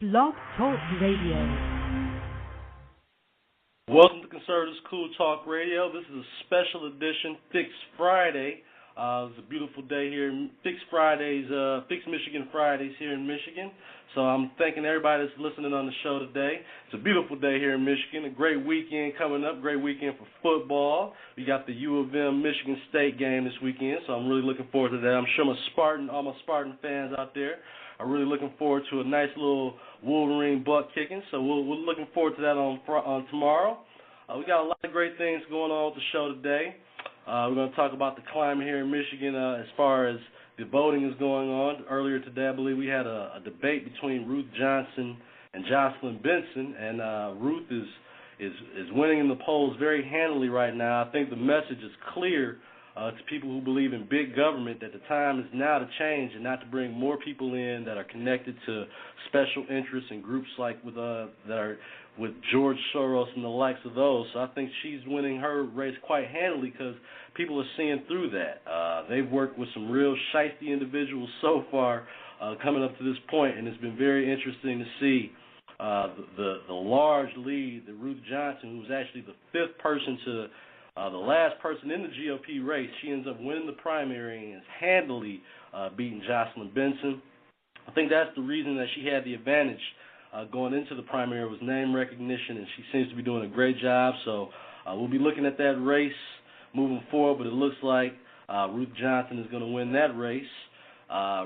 Blog Talk Radio. Welcome to Conservatives Cool Talk Radio. This is a special edition, Fix Friday. It's a beautiful day here. Fix Michigan Fridays here in Michigan. So I'm thanking everybody that's listening on the show today. It's a beautiful day here in Michigan. A great weekend coming up. Great weekend for football. We got the U of M Michigan State game this weekend, so I'm really looking forward to that. I'm sure all my Spartan fans out there are really looking forward to a nice little Wolverine butt kicking. So we're looking forward to that on tomorrow. We got a lot of great things going on with the show today. We're going to talk about the climate here in Michigan as far as the voting is going on. Earlier today, I believe we had a debate between Ruth Johnson and Jocelyn Benson, and Ruth is winning in the polls very handily right now. I think the message is clear to people who believe in big government that the time is now to change and not to bring more people in that are connected to special interests and groups like that are with George Soros and the likes of those. So I think she's winning her race quite handily because people are seeing through that. They've worked with some real shiesty individuals so far coming up to this point, and it's been very interesting to see the large lead that Ruth Johnson, who was actually the fifth person to the last person in the GOP race. She ends up winning the primary and is handily beating Jocelyn Benson. I think that's the reason that she had the advantage going into the primary was name recognition, and she seems to be doing a great job. So we'll be looking at that race moving forward, but it looks like Ruth Johnson is going to win that race.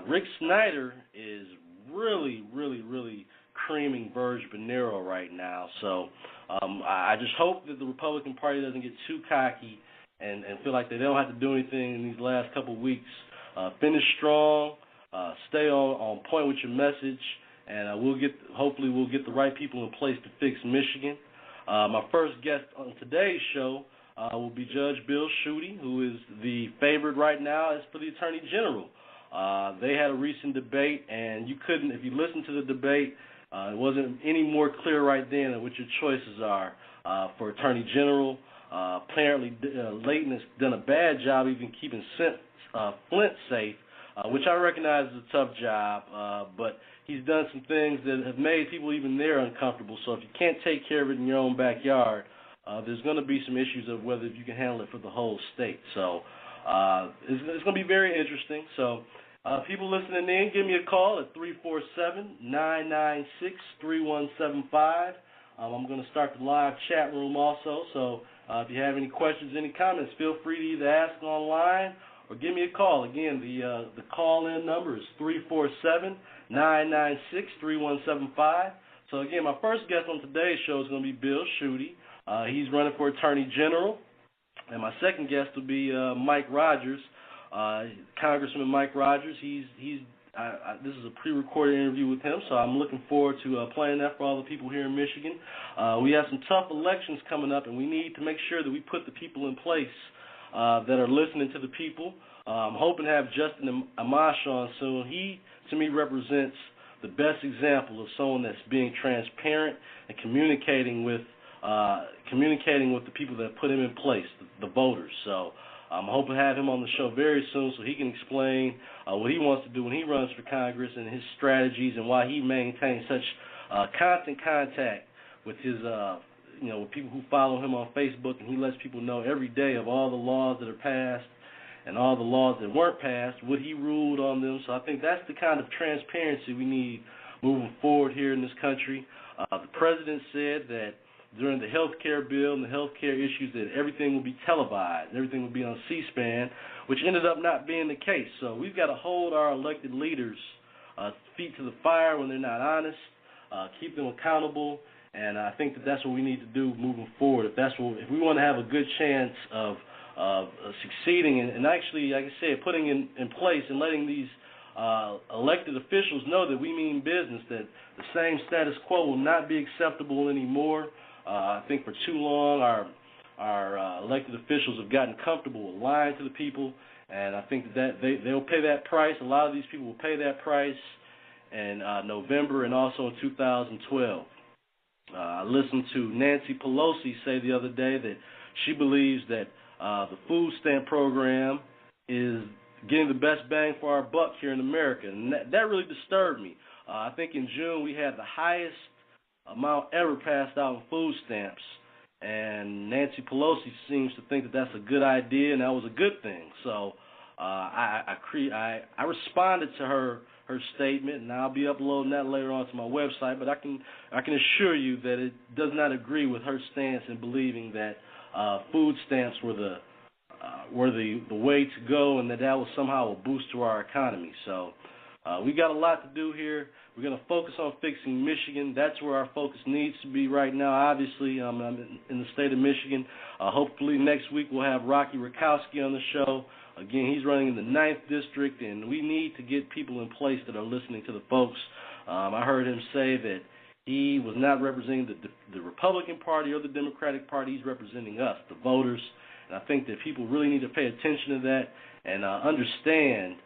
Rick Snyder is really creaming Verge Bonero right now. So I just hope that the Republican Party doesn't get too cocky and feel like they don't have to do anything in these last couple of weeks. Finish strong, stay on point with your message, and hopefully we'll get the right people in place to fix Michigan. My first guest on today's show will be Judge Bill Schuette, who is the favorite right now as for the Attorney General. They had a recent debate, and if you listen to the debate, it wasn't any more clear right then of what your choices are for Attorney General. Apparently, Layton has done a bad job even keeping Flint safe, which I recognize is a tough job, but he's done some things that have made people even there uncomfortable. So if you can't take care of it in your own backyard, there's going to be some issues of whether you can handle it for the whole state. So it's going to be very interesting. So people listening in, give me a call at 347-996-3175. I'm going to start the live chat room also. So if you have any questions, any comments, feel free to either ask online or give me a call. Again, the call-in number is 347-996-3175. So, again, my first guest on today's show is going to be Bill Schuette. He's running for Attorney General. And my second guest will be Mike Rogers, Congressman Mike Rogers. This is a pre-recorded interview with him, so I'm looking forward to playing that for all the people here in Michigan. We have some tough elections coming up, and we need to make sure that we put the people in place that are listening to the people. I'm hoping to have Justin Amash on soon. He, to me, represents the best example of someone that's being transparent and communicating with the people that put him in place, the voters. So I'm hoping to have him on the show very soon so he can explain what he wants to do when he runs for Congress and his strategies and why he maintains such constant contact with his with people who follow him on Facebook, and he lets people know every day of all the laws that are passed and all the laws that weren't passed, what he ruled on them. So I think that's the kind of transparency we need moving forward here in this country. The president said that during the health care bill and the health care issues that everything will be televised, everything will be on C-SPAN, which ended up not being the case. So we've got to hold our elected leaders feet to the fire when they're not honest, keep them accountable, and I think that that's what we need to do moving forward. If we want to have a good chance of succeeding and actually, like I said, putting in place and letting these elected officials know that we mean business, that the same status quo will not be acceptable anymore. I think for too long our elected officials have gotten comfortable with lying to the people, and I think that they'll pay that price. A lot of these people will pay that price in November and also in 2012. I listened to Nancy Pelosi say the other day that she believes that the food stamp program is getting the best bang for our buck here in America, and that really disturbed me. I think in June we had the highest amount ever passed out in food stamps, and Nancy Pelosi seems to think that that's a good idea, and that was a good thing. So I responded to her statement, and I'll be uploading that later on to my website. But I can assure you that it does not agree with her stance in believing that food stamps were the way to go, and that was somehow a boost to our economy. So we got a lot to do here. We're going to focus on fixing Michigan. That's where our focus needs to be right now. Obviously, I'm in the state of Michigan. Hopefully next week we'll have Rocky Rakowski on the show. Again, he's running in the 9th District, and we need to get people in place that are listening to the folks. I heard him say that he was not representing the Republican Party or the Democratic Party. He's representing us, the voters. And I think that people really need to pay attention to that and understand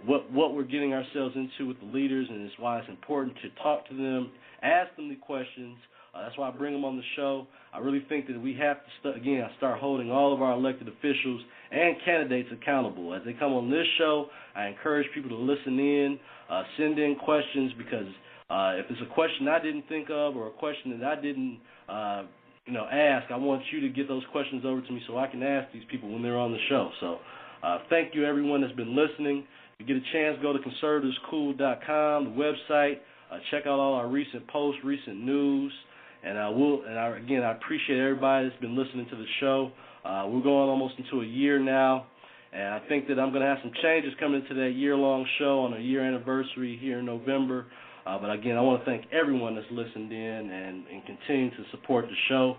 what we're getting ourselves into with the leaders, and it's why it's important to talk to them, ask them the questions. That's why I bring them on the show. I really think that we have to, start holding all of our elected officials and candidates accountable. As they come on this show, I encourage people to listen in, send in questions, because if it's a question I didn't think of or a question that I didn't ask, I want you to get those questions over to me so I can ask these people when they're on the show. So thank you, everyone that's been listening. If you get a chance, go to conservativescool.com, the website. Check out all our recent posts, recent news. And I appreciate everybody that's been listening to the show. We're going almost into a year now, and I think that I'm going to have some changes coming into that year-long show on a year anniversary here in November. But again, I want to thank everyone that's listened in and continuing to support the show.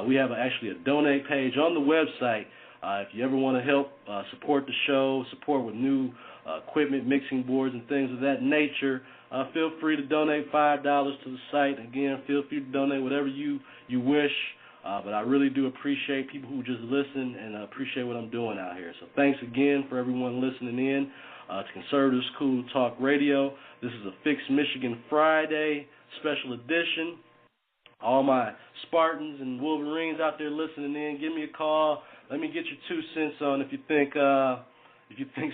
We have actually a donate page on the website. If you ever want to help support the show, support with new equipment, mixing boards, and things of that nature, feel free to donate $5 to the site. Again, feel free to donate whatever you wish. But I really do appreciate people who just listen and appreciate what I'm doing out here. So thanks again for everyone listening in to Conservative School Talk Radio. This is a Fix Michigan Friday special edition. All my Spartans and Wolverines out there listening in, give me a call. Let me get your 2 cents on if you think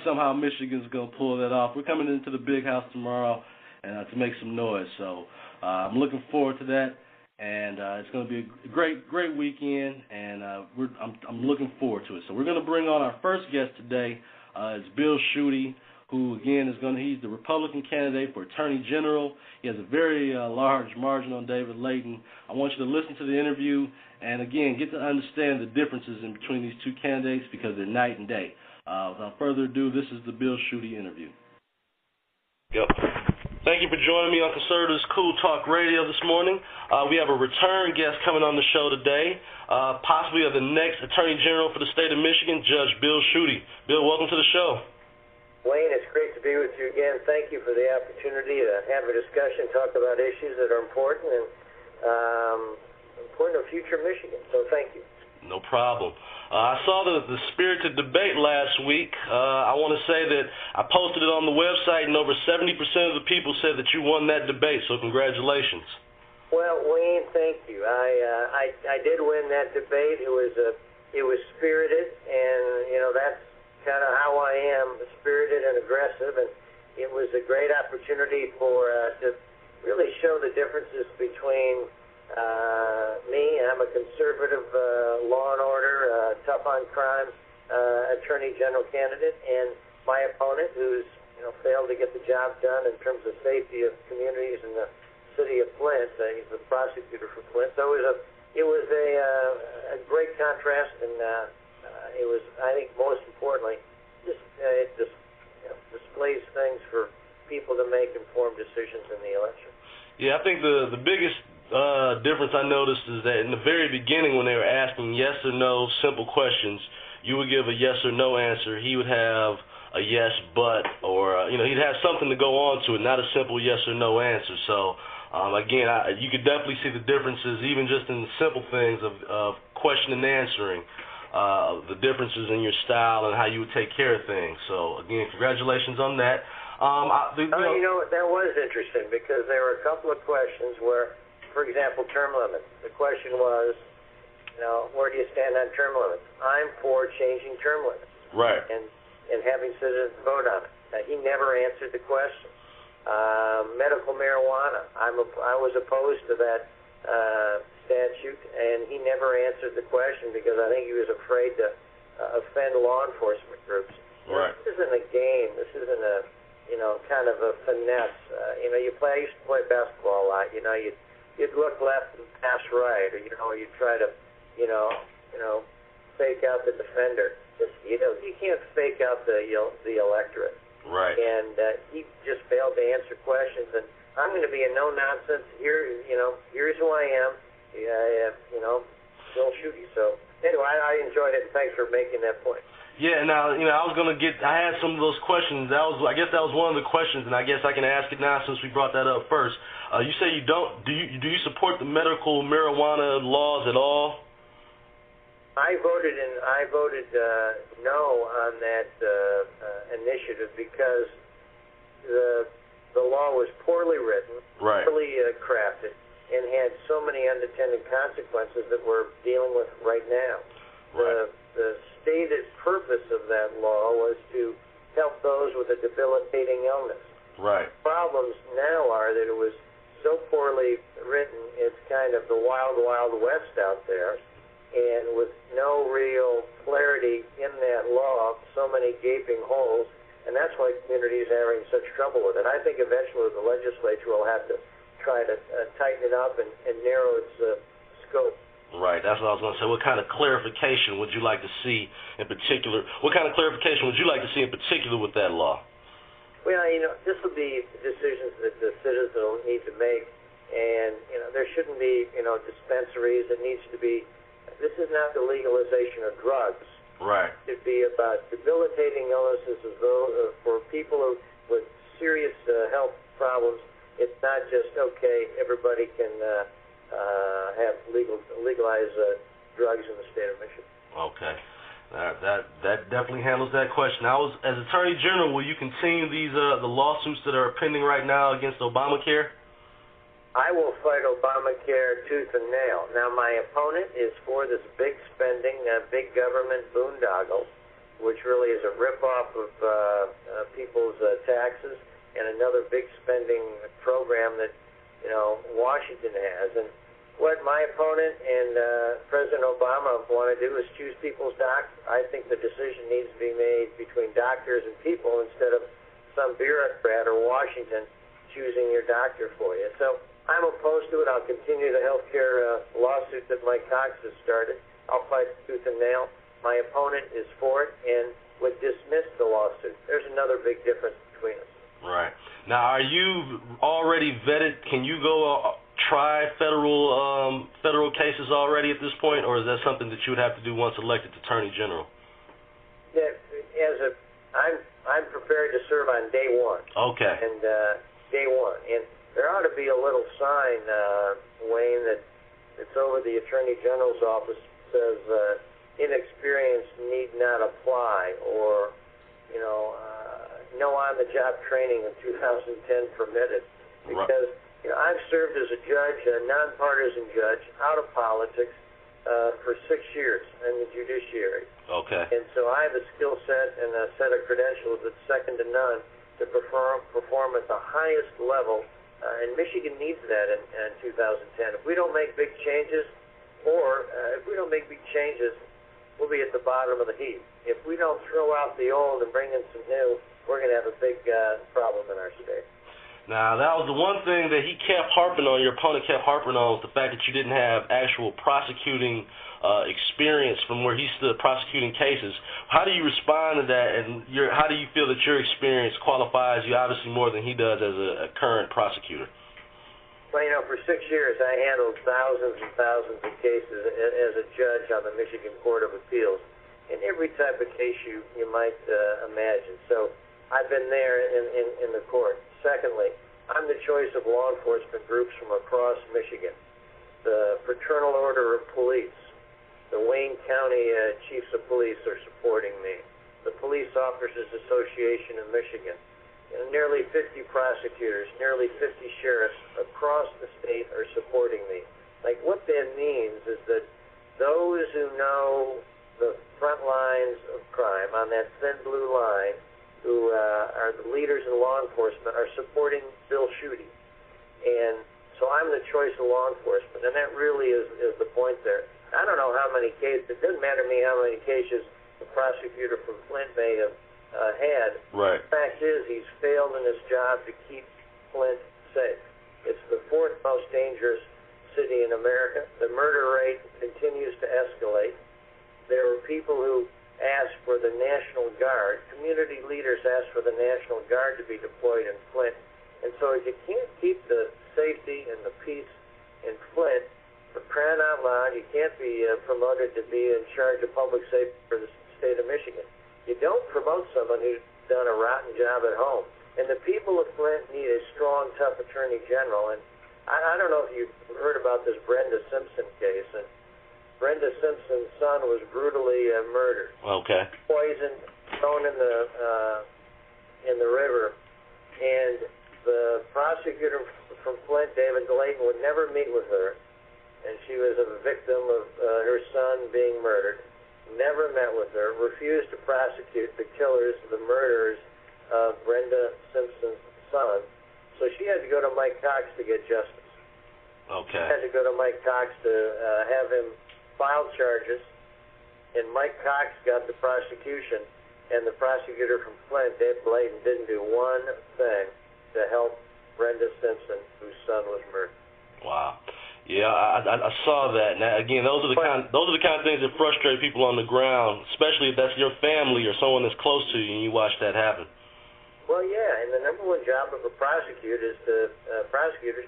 somehow Michigan's going to pull that off. We're coming into the big house tomorrow and to make some noise. So I'm looking forward to that, and it's going to be a great weekend, and I'm looking forward to it. So we're going to bring on our first guest today. It's Bill Schuette, who again he's the Republican candidate for Attorney General. He has a very large margin on David Layton. I want you to listen to the interview and again get to understand the differences in between these two candidates because they're night and day. Without further ado, this is the Bill Schuette interview. Yep. Thank you for joining me on Conservatives Cool Talk Radio this morning. We have a return guest coming on the show today, possibly the next Attorney General for the state of Michigan, Judge Bill Schuette. Bill, welcome to the show. Wayne, it's great to be with you again. Thank you for the opportunity to have a discussion, talk about issues that are important and important to future Michigan. So thank you. No problem. I saw the spirited debate last week. I want to say that I posted it on the website, and over 70% of the people said that you won that debate, so congratulations. Well, Wayne, thank you. I did win that debate. It was spirited, and that's kind of how I am, spirited and aggressive, and it was a great opportunity to really show the differences between me. I'm a conservative, law and order, tough on crime Attorney General candidate, and my opponent, who's failed to get the job done in terms of safety of communities in the city of Flint. He's the prosecutor for Flint. So it was a great contrast, and it was, I think, most importantly, it displays things for people to make informed decisions in the election. Yeah, I think the biggest difference I noticed is that in the very beginning when they were asking yes or no simple questions, you would give a yes or no answer. He would have a yes but, or he'd have something to go on to it, not a simple yes or no answer. So again, you could definitely see the differences even just in the simple things of question and answering, the differences in your style and how you would take care of things. So again, congratulations on that. That was interesting because there were a couple of questions where, for example, term limits. The question was, where do you stand on term limits? I'm for changing term limits. Right. And having citizens vote on it. He never answered the question. Medical marijuana. I was opposed to that statute, and he never answered the question because I think he was afraid to offend law enforcement groups. Right. This isn't a game. This isn't a, kind of a finesse. I used to play basketball a lot. You'd look left and pass right, or you'd try to, fake out the defender. You can't fake out the electorate. Right. And he just failed to answer questions. And I'm going to be a no-nonsense. Here's who I am. Bill Schuette. So anyway, I enjoyed it, and thanks for making that point. Yeah. Now, I had some of those questions. I guess that was one of the questions, and I guess I can ask it now since we brought that up first. You say you don't. Do you support the medical marijuana laws at all? I voted no on that initiative because the law was poorly written, right, poorly crafted, and had so many unintended consequences that we're dealing with right now. Right. The stated purpose of that law was to help those with a debilitating illness. Right. Problems now are that it was so poorly written, it's kind of the wild, wild west out there. And with no real clarity in that law, so many gaping holes, and that's why communities are having such trouble with it. I think eventually the legislature will have to try to tighten it up and narrow its scope. Right, that's what I was going to say. What kind of clarification would you like to see in particular? What kind of clarification would you like to see in particular with that law? Well, this will be decisions that the citizens will need to make, and there shouldn't be dispensaries. It needs to be. This is not the legalization of drugs. Right. It'd be about debilitating illnesses for people with serious health problems. It's not just, everybody can have legalized drugs in the state of Michigan. Okay. That definitely handles that question. As Attorney General, will you continue these the lawsuits that are pending right now against Obamacare? I will fight Obamacare tooth and nail. Now, my opponent is for this big spending, big government boondoggle, which really is a ripoff of people's taxes and another big spending program that, Washington has. And what my opponent and President Obama want to do is choose people's doctors. I think the decision needs to be made between doctors and people instead of some bureaucrat or Washington choosing your doctor for you. So I'm opposed to it. I'll continue the health care lawsuit that Mike Cox has started. I'll fight tooth and nail. My opponent is for it and would dismiss the lawsuit. There's another big difference between us. Right. Now, are you already vetted? Can you go try federal cases already at this point, or is that something that you would have to do once elected Attorney General? Yeah, I'm prepared to serve on day one. Okay. And day one. And there ought to be a little sign, Wayne, that's over the Attorney General's office says inexperience need not apply, or no on-the-job training in 2010 permitted. Because I've served as a judge, a nonpartisan judge, out of politics for 6 years in the judiciary. Okay. And so I have a skill set and a set of credentials that's second to none to perform at the highest level. And Michigan needs that in 2010. If we don't make big changes, we'll be at the bottom of the heap. If we don't throw out the old and bring in some new, we're going to have a big problem in our state. Now, that was the one thing that he kept harping on, your opponent kept harping on, was the fact that you didn't have actual prosecuting experience from where he stood prosecuting cases. How do you respond to that, and how do you feel that your experience qualifies you obviously more than he does as a current prosecutor? Well, for 6 years I handled thousands and thousands of cases as a judge on the Michigan Court of Appeals, in every type of case you might imagine. So I've been there in the court. Secondly, I'm the choice of law enforcement groups from across Michigan. The Fraternal Order of Police, the Wayne County Chiefs of Police are supporting me. The Police Officers Association of Michigan. Nearly 50 prosecutors, nearly 50 sheriffs across the state are supporting me. Like, what that means is that those who know the front lines of crime on that thin blue line who are the leaders in law enforcement, are supporting Bill Schuette. And so I'm the choice of law enforcement, and that really is the point there. I don't know how many cases, it doesn't matter to me how many cases the prosecutor from Flint may have had. Right. The fact is he's failed in his job to keep Flint safe. It's the fourth most dangerous city in America. The murder rate continues to escalate. There were people who asked for the National Guard, community leaders asked for the National Guard to be deployed in Flint. And so if you can't keep the safety and the peace in Flint, for crying out loud, you can't be promoted to be in charge of public safety for the state of Michigan. You don't promote someone who's done a rotten job at home. And the people of Flint need a strong, tough attorney general. And I don't know if you've heard about this Brenda Simpson case. And Brenda Simpson's son was brutally murdered. Okay. Poisoned, thrown in the river. And the prosecutor from Flint, David Delayton, would never meet with her. And she was a victim of her son being murdered. Never met with her, refused to prosecute the killers, the murderers of Brenda Simpson's son. So she had to go to Mike Cox to get justice. Okay. She had to go to Mike Cox to have him file charges. And Mike Cox got the prosecution. And the prosecutor from Flint, Dave Delayton, didn't do one thing to help Brenda Simpson, whose son was murdered. Wow. Yeah, I saw that. Now, again, those are the kind of things that frustrate people on the ground, especially if that's your family or someone that's close to you and you watch that happen. Well, yeah, and the number one job of a prosecutor is to prosecute.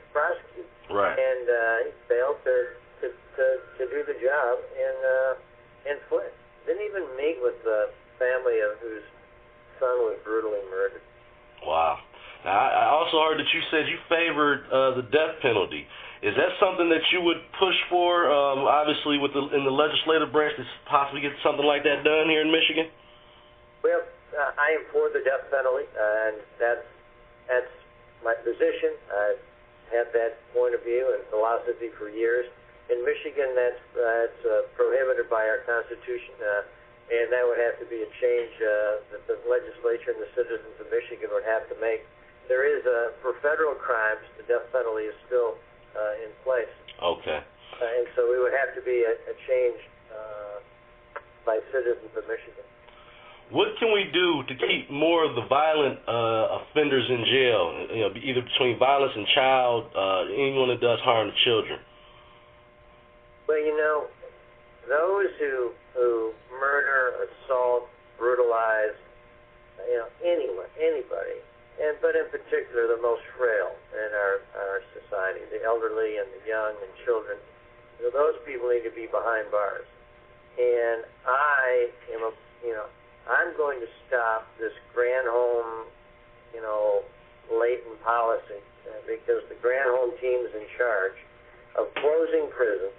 Right. And he failed to do the job in Flint. Didn't even meet with the family of whose son was brutally murdered. Wow. Now, I also heard that you said you favored the death penalty. Is that something that you would push for, obviously, in the legislative branch, to possibly get something like that done here in Michigan? Well, I am for the death penalty, and that's my position. I've had that point of view and philosophy for years. In Michigan, that's prohibited by our Constitution, and that would have to be a change that the legislature and the citizens of Michigan would have to make. There is, for federal crimes, the death penalty is still in place. Okay. And so it would have to be a change by citizens of Michigan. What can we do to keep more of the violent offenders in jail, either between violence and child, anyone that does harm to children? Well, those who murder, assault, brutalize, anybody, but in particular the most frail in our society, the elderly and the young and children, those people need to be behind bars. And I'm going to stop this Granholm, latent policy because the Granholm team is in charge of closing prisons,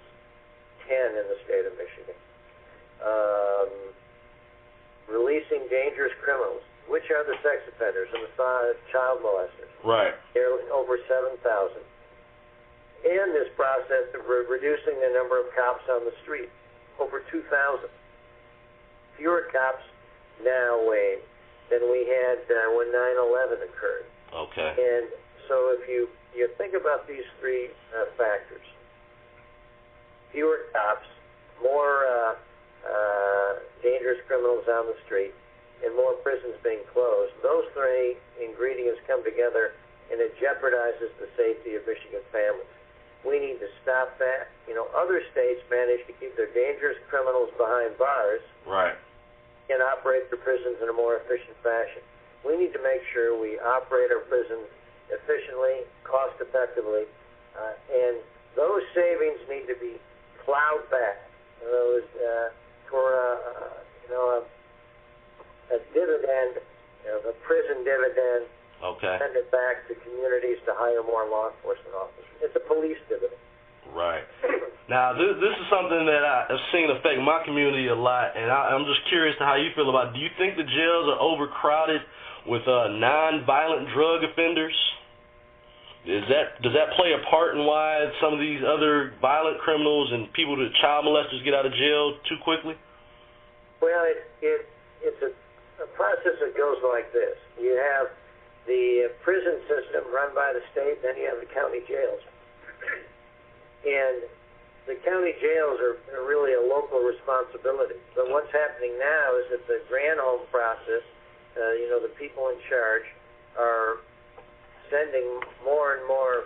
10 in the state of Michigan, releasing dangerous criminals, which are the sex offenders and the child molesters. Right. There are over 7,000. And this process of reducing the number of cops on the street, over 2,000. Fewer cops now, Wayne, than we had when 9/11 occurred. Okay. And so if you think about these three factors, fewer cops, more dangerous criminals on the street, and more prisons being closed, those three ingredients come together and it jeopardizes the safety of Michigan families. We need to stop that. Other states manage to keep their dangerous criminals behind bars. Right. And operate their prisons in a more efficient fashion. We need to make sure we operate our prisons efficiently, cost effectively, and those savings need to be plowed back. Those for a dividend, a prison dividend. Okay. Send it back to communities to hire more law enforcement officers. It's a police dividend. Right. Now, this is something that I've seen affect my community a lot, and I'm just curious to how you feel about it. Do you think the jails are overcrowded with non-violent drug offenders? Does that play a part in why some of these other violent criminals and people that child molesters get out of jail too quickly? Well, it's a process that goes like this. You have the prison system run by the state, then you have the county jails. And the county jails are really a local responsibility. But what's happening now is that the Granholm process, the people in charge are sending more and more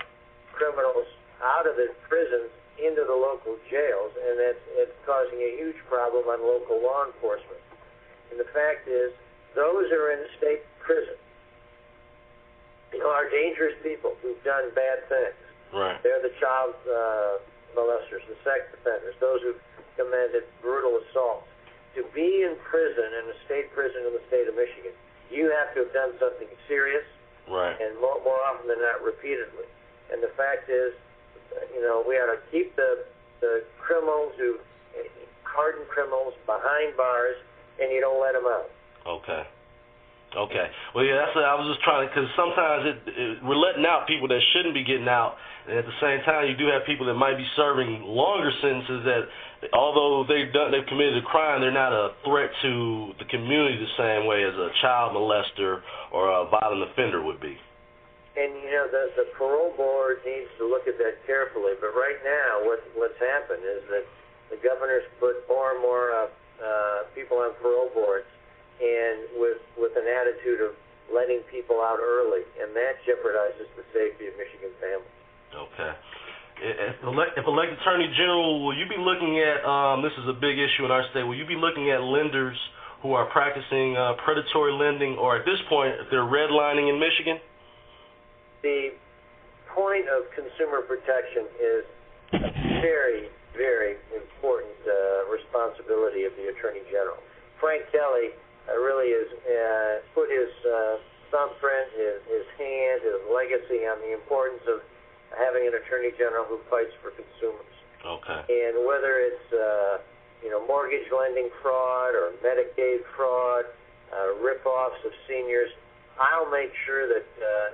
criminals out of the prisons into the local jails, and it's causing a huge problem on local law enforcement. And the fact is, those who are in the state prison, are dangerous people who've done bad things. Right. They're the child molesters, the sex offenders, those who've committed brutal assaults. To be in prison, in a state prison in the state of Michigan, you have to have done something serious, right, and more often than not, repeatedly. And the fact is, we ought to keep the criminals, hardened criminals, behind bars, and you don't let them out. Okay. Well, yeah, I was just trying to, because sometimes we're letting out people that shouldn't be getting out, and at the same time, you do have people that might be serving longer sentences that, although they've committed a crime, they're not a threat to the community the same way as a child molester or a violent offender would be. And the parole board needs to look at that carefully. But right now, what's happened is that the governor's put more and more people on parole boards, and with an attitude of letting people out early, and that jeopardizes the safety of Michigan families. Okay. If elected Attorney General, will you be looking at, this is a big issue in our state, will you be looking at lenders who are practicing predatory lending, or at this point, if they're redlining in Michigan? The point of consumer protection is a very, very important responsibility of the Attorney General. Frank Kelly really has put his thumbprint, his hand, his legacy on the importance of having an Attorney General who fights for consumers. Okay. And whether it's mortgage lending fraud or Medicaid fraud, rip-offs of seniors, I'll make sure that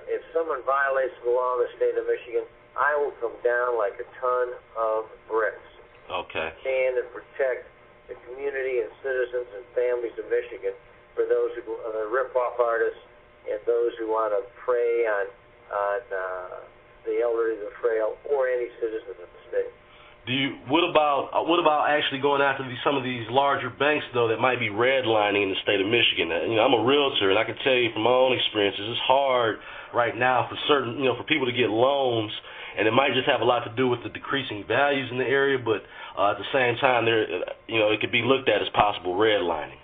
if someone violates the law in the state of Michigan, I will come down like a ton of bricks. Okay. Stand and protect the community and citizens and families of Michigan for those who rip-off artists and those who want to prey on the elderly, the frail, or any citizen of the state. What about actually going after some of these larger banks, though, that might be redlining in the state of Michigan? I'm a realtor, and I can tell you from my own experiences, it's hard right now for for people to get loans, and it might just have a lot to do with the decreasing values in the area, but at the same time, it could be looked at as possible redlining.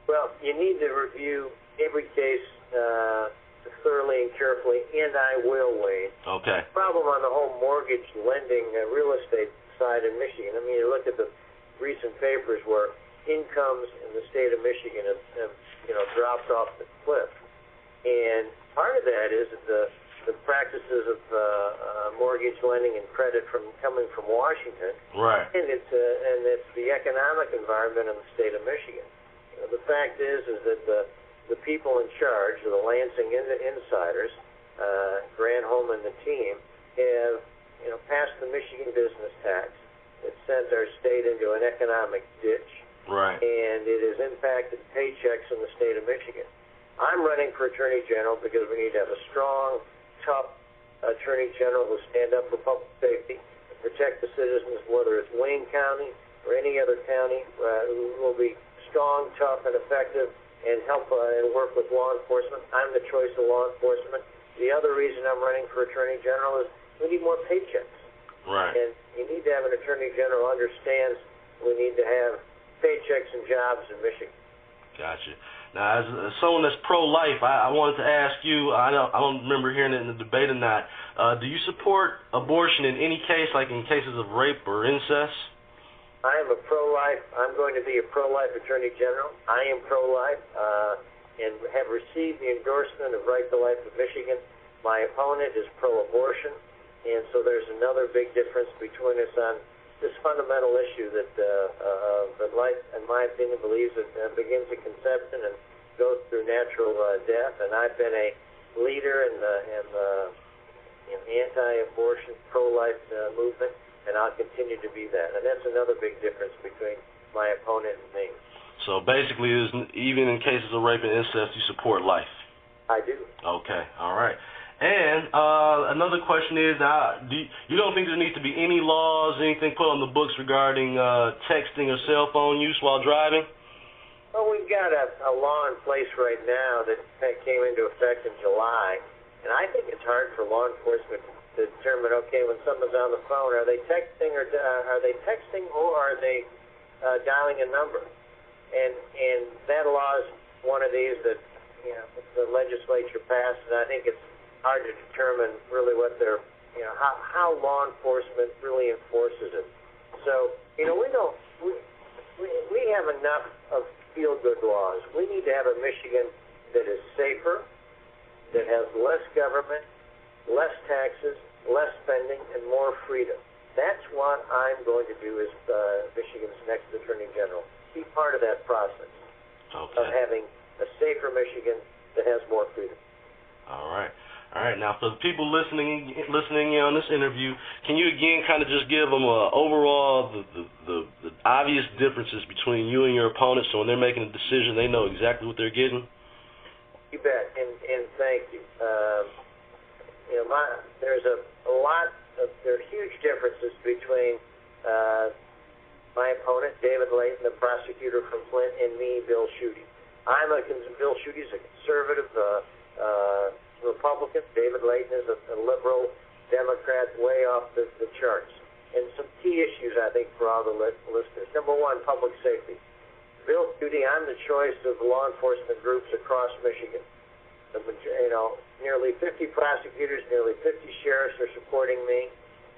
Well, you need to review every case thoroughly and carefully, and I will, Wayne. Okay. The problem on the whole mortgage lending real estate side in Michigan, you look at the recent papers where incomes in the state of Michigan have dropped off the cliff. And part of that is that the practices of mortgage lending and credit coming from Washington. Right. And it's the economic environment in the state of Michigan. The fact is that the people in charge, the Lansing insiders, Granholm and the team, have passed the Michigan business tax. It sent our state into an economic ditch. Right. And it has impacted paychecks in the state of Michigan. I'm running for Attorney General because we need to have a strong, tough Attorney General who will stand up for public safety and protect the citizens, whether it's Wayne County or any other county, who will be strong, tough, and effective and help and work with law enforcement. I'm the choice of law enforcement. The other reason I'm running for Attorney General is we need more paychecks. Right. And you need to have an Attorney General who understands we need to have paychecks and jobs in Michigan. Gotcha. Now, as someone that's pro-life, I wanted to ask you, I don't remember hearing it in the debate or not, do you support abortion in any case, like in cases of rape or incest? I am a pro-life. I'm going to be a pro-life Attorney General. I am pro-life and have received the endorsement of Right to Life of Michigan. My opponent is pro-abortion, and so there's another big difference between us on this fundamental issue that life, in my opinion, believes it begins at conception and goes through natural death. And I've been a leader in the anti-abortion, pro-life movement, and I'll continue to be that. And that's another big difference between my opponent and me. So basically, even in cases of rape and incest, you support life. I do. Okay, all right. And another question is, you don't think there needs to be any laws, anything put on the books regarding texting or cell phone use while driving? Well, we've got a law in place right now that came into effect in July, and I think it's hard for law enforcement to determine, okay, when someone's on the phone, are they texting or are they dialing a number? And that law is one of these that the legislature passed, and I think it's hard to determine really what they're, how law enforcement really enforces it. So, we have enough of feel-good laws. We need to have a Michigan that is safer, that has less government, less taxes, less spending, and more freedom. That's what I'm going to do as Michigan's next Attorney General. Be part of that process of having a safer Michigan that has more freedom. All right. Now, for the people listening in on this interview, can you again kind of just give them overall the obvious differences between you and your opponent, so when they're making a decision, they know exactly what they're getting? You bet, and thank you. There are huge differences between my opponent, David Layton, the prosecutor from Flint, and me, Bill Schuette. Bill Schuette's a conservative Republican. David Layton is a liberal Democrat, way off the charts. And some key issues, I think, for all the listeners. Number one, public safety. Bill Schuette, I'm the choice of law enforcement groups across Michigan. Nearly 50 prosecutors, nearly 50 sheriffs are supporting me.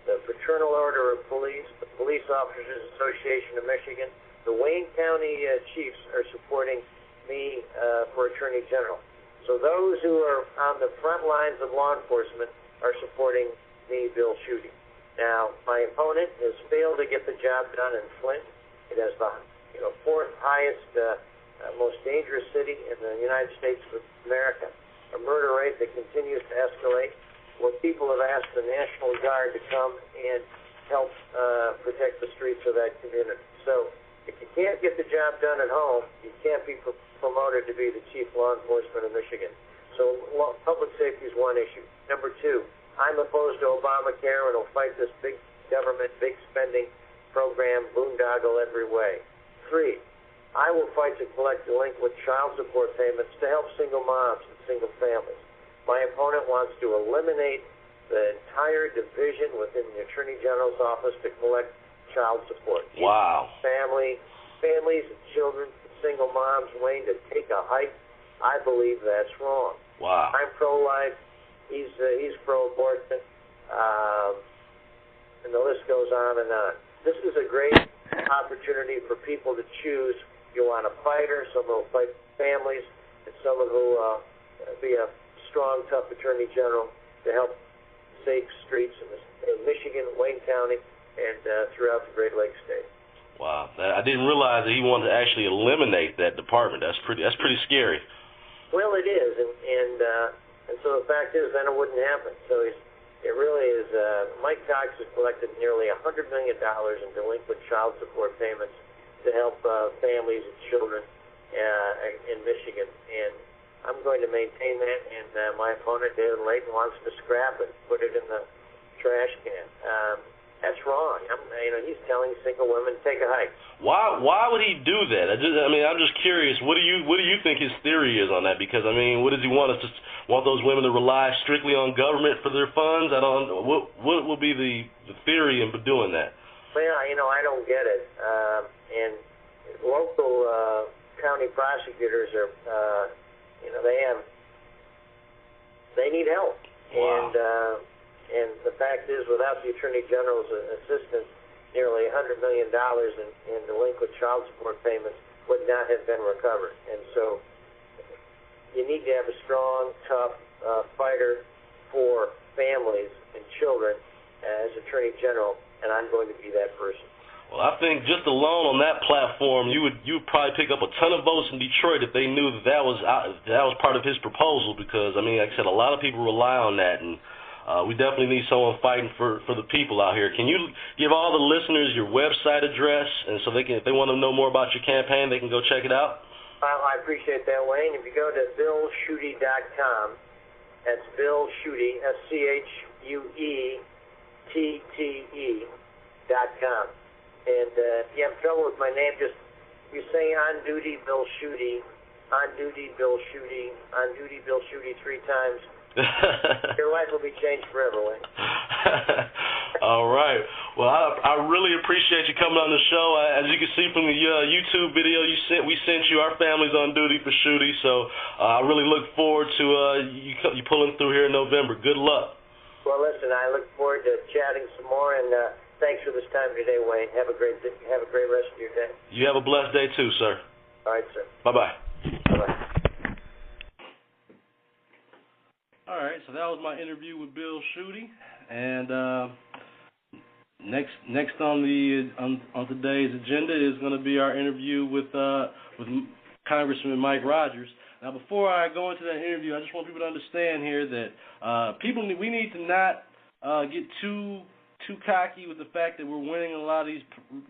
The Fraternal Order of Police, the Police Officers Association of Michigan, the Wayne County Chiefs are supporting me for Attorney General. So those who are on the front lines of law enforcement are supporting me, Bill Schuette. Now, my opponent has failed to get the job done in Flint. It has the fourth highest, most dangerous city in the United States of America, a murder rate that continues to escalate, where people have asked the National Guard to come and help protect the streets of that community. So if you can't get the job done at home, you can't be promoted to be the chief law enforcement of Michigan. So public safety is one issue. Number two, I'm opposed to Obamacare and will fight this big government, big spending program, boondoggle every way. Three, I will fight to collect delinquent child support payments to help single moms and single families. My opponent wants to eliminate the entire division within the Attorney General's office to collect child support. Wow. Families and children, single moms waiting to take a hike. I believe that's wrong. Wow. I'm pro-life. He's pro-abortion. And the list goes on and on. This is a great opportunity for people to choose. You want a fighter, someone who will fight families, and someone who will be a strong, tough Attorney General to help safe streets in Michigan, Wayne County, and throughout the Great Lakes state. Wow, I didn't realize that he wanted to actually eliminate that department. That's pretty scary. Well, it is, and so the fact is, then it wouldn't happen. So it really is. Mike Cox has collected nearly $100 million in delinquent child support payments to help families and children in Michigan, and I'm going to maintain that. And my opponent, David Layton, wants to scrap it, put it in the trash can. That's wrong. He's telling single women take a hike. Why would he do that? I'm just curious. What do you think his theory is on that? Because what does he want us to want those women to rely strictly on government for their funds? I don't. What will be the theory in doing that? Well, I don't get it. And local county prosecutors are, they need help. Wow. And the fact is, without the Attorney General's assistance, nearly $100 million in delinquent child support payments would not have been recovered. And so you need to have a strong, tough fighter for families and children as Attorney General, and I'm going to be that person. Well, I think just alone on that platform, you would probably pick up a ton of votes in Detroit if they knew that was part of his proposal. Because like I said, a lot of people rely on that, and we definitely need someone fighting for the people out here. Can you give all the listeners your website address, and so they can, if they want to know more about your campaign, they can go check it out? I appreciate that, Wayne. If you go to BillSchuette.com, that's Bill Schuette, SchuetTE.com. And if you have trouble with my name, just you say on duty Bill Schuette, on duty Bill Schuette, on duty Bill Schuette 3 times. Your life will be changed forever, Wayne. All right. Well, I really appreciate you coming on the show. As you can see from the YouTube video we sent you, our family's on duty for Schuette, so I really look forward to you pulling through here in November. Good luck. Well, listen, I look forward to chatting some more, and thanks for this time today, Wayne. Have a great rest of your day. You have a blessed day too, sir. All right, sir. Bye-bye. Bye-bye. All right, so that was my interview with Bill Schuette, and next on today's agenda is going to be our interview with Congressman Mike Rogers. Now, before I go into that interview, I just want people to understand here that we need to not get too cocky with the fact that we're winning a lot of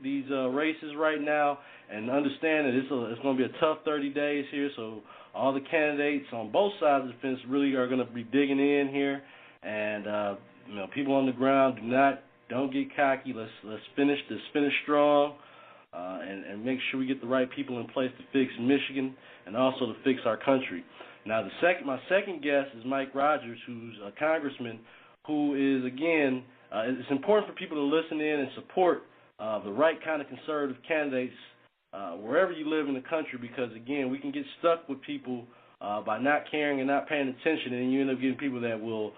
these races right now, and understand that it's going to be a tough 30 days here. So all the candidates on both sides of the fence really are going to be digging in here, and people on the ground don't get cocky. Let's finish strong, and make sure we get the right people in place to fix Michigan and also to fix our country. Now, my second guest is Mike Rogers, who's a congressman who is, again, it's important for people to listen in and support the right kind of conservative candidates wherever you live in the country, because, again, we can get stuck with people by not caring and not paying attention, and you end up getting people that will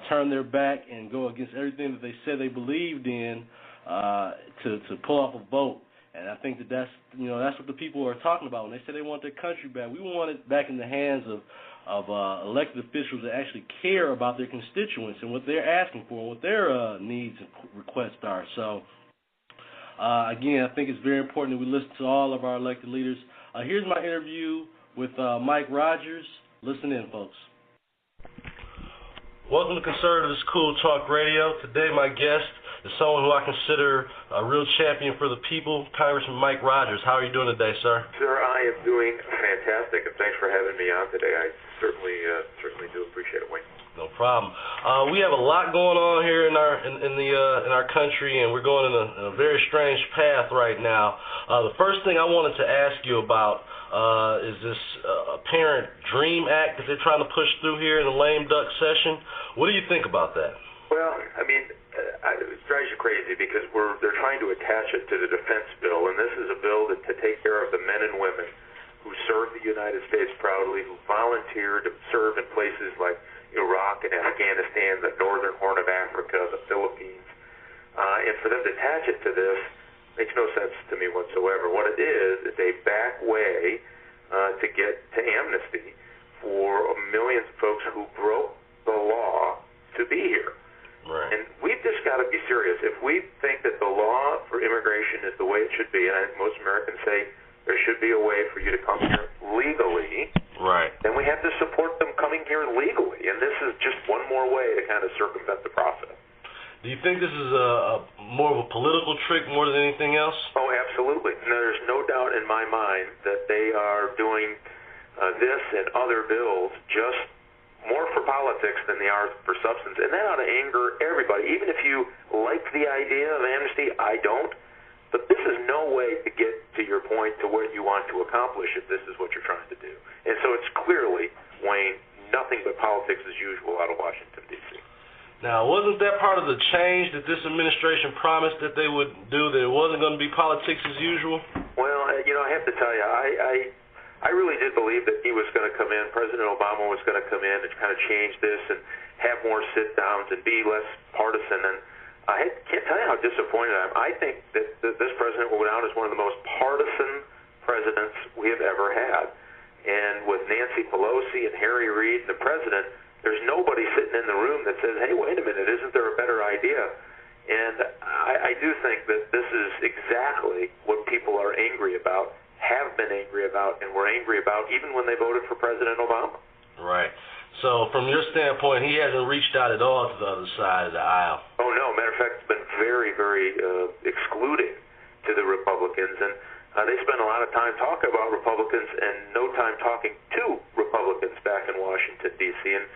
turn their back and go against everything that they said they believed in to pull off a vote. And I think that's what the people are talking about when they say they want their country back. We want it back in the hands of elected officials that actually care about their constituents and what they're asking for, and what their needs and requests are. So, again, I think it's very important that we listen to all of our elected leaders. Here's my interview with Mike Rogers. Listen in, folks. Welcome to Conservatives Cool Talk Radio. Today, my guest is someone who I consider a real champion for the people, Congressman Mike Rogers. How are you doing today, sir? Sir, I am doing fantastic, and thanks for having me on today. I certainly do appreciate it, Wayne. No problem. We have a lot going on here in our country, and we're going in a very strange path right now. The first thing I wanted to ask you about is this apparent DREAM Act that they're trying to push through here in the lame duck session. What do you think about that? Well, I mean, it drives you crazy because they're trying to attach it to the defense bill, and this is a bill to take care of the men and women who serve the United States proudly, who volunteer to serve in places like Iraq and Afghanistan, the northern Horn of Africa, the Philippines, and for them to attach it to this makes no sense to me whatsoever. What it is a back way to get to amnesty for millions of folks who broke the law to be here. Right. And we've just got to be serious. If we think that the law for immigration is the way it should be, and I think most Americans say there should be a way for you to come here legally, right, then we have to support them coming here legally. And this is just one more way to kind of circumvent the process. Do you think this is more of a political trick more than anything else? Oh, absolutely. No, there's no doubt in my mind that they are doing this and other bills just more for politics than they are for substance, and that ought to anger everybody. Even if you like the idea of amnesty, I don't, but this is no way to get to your point to what you want to accomplish if this is what you're trying to do. And so it's clearly, Wayne, nothing but politics as usual out of Washington, D.C. Now, wasn't that part of the change that this administration promised that they would do, that it wasn't going to be politics as usual? Well, I have to tell you, I really did believe that he was going to come in, President Obama was going to come in and kind of change this and have more sit-downs and be less partisan. And I can't tell you how disappointed I am. I think that this president will go down as one of the most partisan presidents we have ever had. And with Nancy Pelosi and Harry Reid, the president, there's nobody sitting in the room that says, hey, wait a minute, isn't there a better idea? And I do think that this is exactly what people are angry about, have been angry about, and were angry about even when they voted for President Obama. Right. So from your standpoint, he hasn't reached out at all to the other side of the aisle. Oh, no. Matter of fact, it's been very, very excluding to the Republicans. And they spend a lot of time talking about Republicans and no time talking to Republicans back in Washington, D.C. And,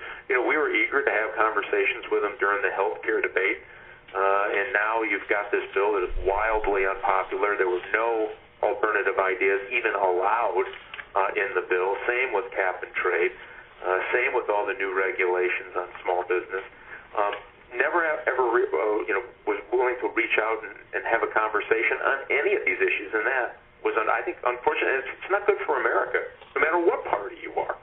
we were eager to have conversations with them during the health care debate. And now you've got this bill that is wildly unpopular. There were no alternative ideas even allowed in the bill. Same with cap and trade. Same with all the new regulations on small business. Never ever was willing to reach out and have a conversation on any of these issues, and that was, I think, unfortunate. It's not good for America, no matter what party you are.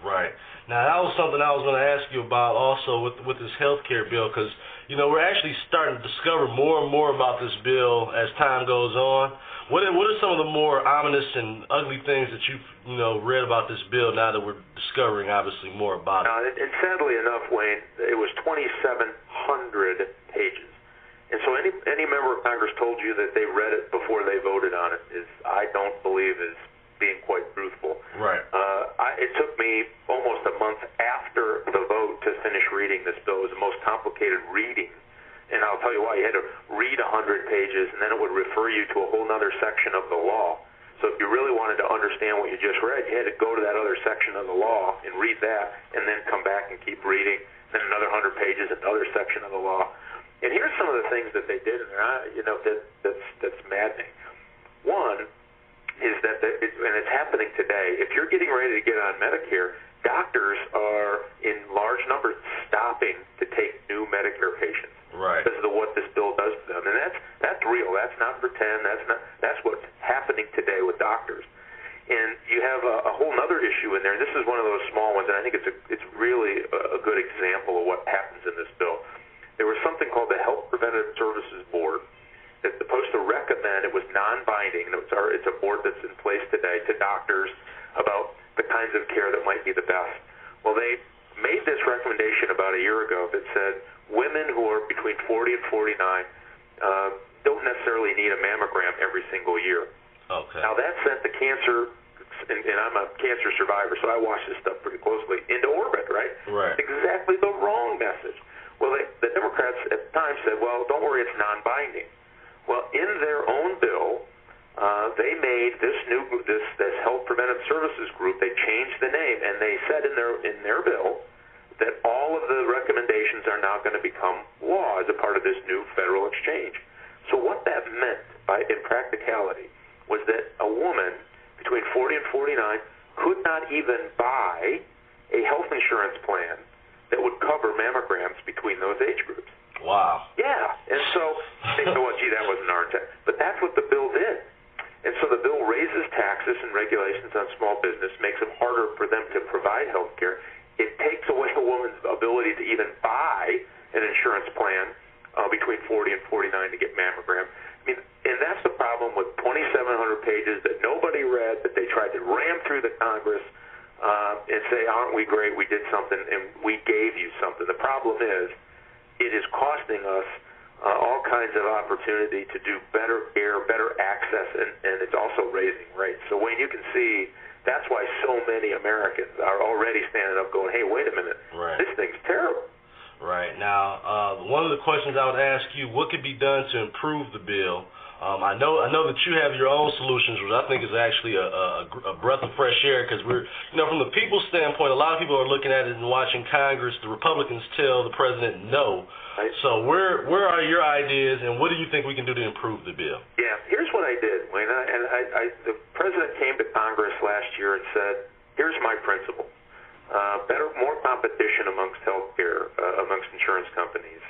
Right. Now, that was something I was going to ask you about also with this health care bill, because, we're actually starting to discover more and more about this bill as time goes on. What are some of the more ominous and ugly things that you've read about this bill now that we're discovering, obviously, more about it? And sadly enough, Wayne, it was 2,700 pages. And so any member of Congress told you that they read it before they voted on it I don't believe is being quite truthful. Right. It took me almost a month after the vote to finish reading this bill. It was the most complicated reading. And I'll tell you why. You had to read 100 pages, and then it would refer you to a whole other section of the law. So if you really wanted to understand what you just read, you had to go to that other section of the law and read that, and then come back and keep reading. Then another 100 pages, another section of the law. And here's some of the things that they did in there, that's maddening. One is that, and it's happening today, if you're getting ready to get on Medicare, doctors are in large numbers stopping to take new Medicare patients. Right. Because of what this bill does to them. And that's real. That's not pretend. That's what's happening today with doctors. And you have a whole other issue in there, and this is one of those small ones, and I think it's really a good example of what happens in this bill. There was something called the Health Preventative Services Board that's supposed to recommend, it was non-binding, and it's a board that's in place today, to doctors about the kinds of care that might be the best. Well, they made this recommendation about a year ago that said women who are between 40 and 49 don't necessarily need a mammogram every single year. Okay. Now, that sent the cancer, and I'm a cancer survivor, so I watch this stuff pretty closely, into orbit, right? Right. Exactly the wrong message. Well, the Democrats at the time said, well, don't worry, it's non-binding. Well, in their own bill, they made this Health Preventive Services Group, they changed the name, and they said in their bill that all of the recommendations are now going to become law as a part of this new federal exchange. So what that meant in practicality was that a woman between 40 and 49 could not even buy a health insurance plan that would cover mammograms between those age groups. Wow. Yeah, and so they said, well, gee, that wasn't our intent. But that's what the bill did. And so the bill raises taxes and regulations on small business, makes it harder for them to provide health care. It takes away a woman's ability to even buy an insurance plan between 40 and 49 to get mammogram. I mean, and that's the problem with 2,700 pages that nobody read, that they tried to ram through the Congress and say, aren't we great, we did something, and we gave you something. The problem is, it is costing us all kinds of opportunity to do better care, better access, and it's also raising rates. So, Wayne, you can see that's why so many Americans are already standing up going, hey, wait a minute, right. This thing's terrible. Right. Now, one of the questions I would ask you, what could be done to improve the bill? I know that you have your own solutions, which I think is actually a breath of fresh air, because we're, from the people's standpoint, a lot of people are looking at it and watching Congress, the Republicans tell the president no. Right. So where are your ideas, and what do you think we can do to improve the bill? Yeah, here's what I did, Wayne. The president came to Congress last year and said, here's my principle. More competition amongst healthcare, amongst insurance companies.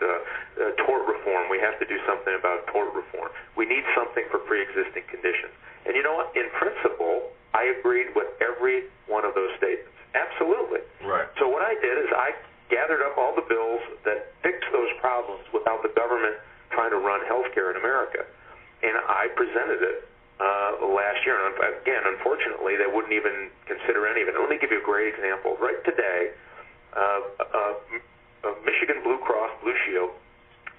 Tort reform. We have to do something about tort reform. We need something for pre-existing conditions. And you know what? In principle, I agreed with every one of those statements. Absolutely. Right. So what I did is I gathered up all the bills that fix those problems without the government trying to run healthcare in America, and I presented it last year. And again, unfortunately, they wouldn't even consider any of it. Let me give you a great example. Right today, Michigan Blue Cross Blue Shield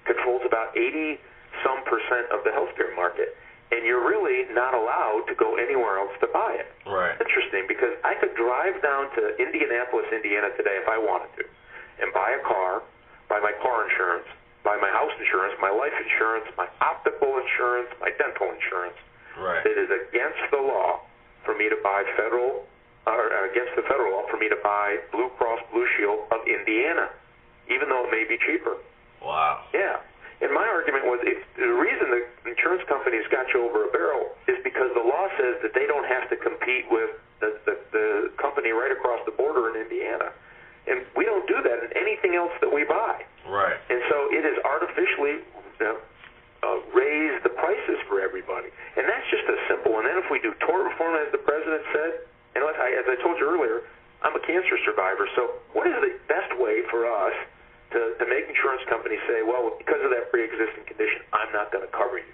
controls about 80% of the healthcare market. and you're really not allowed to go anywhere else to buy it. Right. Interesting, because I could drive down to Indianapolis, Indiana today if I wanted to, and buy a car, buy my car insurance, buy my house insurance, my life insurance, my optical insurance, my dental insurance. Right. It is against the law for me to buy against the federal law for me to buy Blue Cross Blue Shield of Indiana, even though it may be cheaper. Wow. Yeah. And my argument was the reason the insurance companies got you over a barrel is because the law says that they don't have to compete with the company right across the border in Indiana. And we don't do that in anything else that we buy. Right. And so it has artificially raised the prices for everybody. And that's just a simple. And then if we do tort reform, as the president said, and as I told you earlier, I'm a cancer survivor. So what is the best way for us to make insurance companies say, well, because of that pre-existing condition, I'm not going to cover you?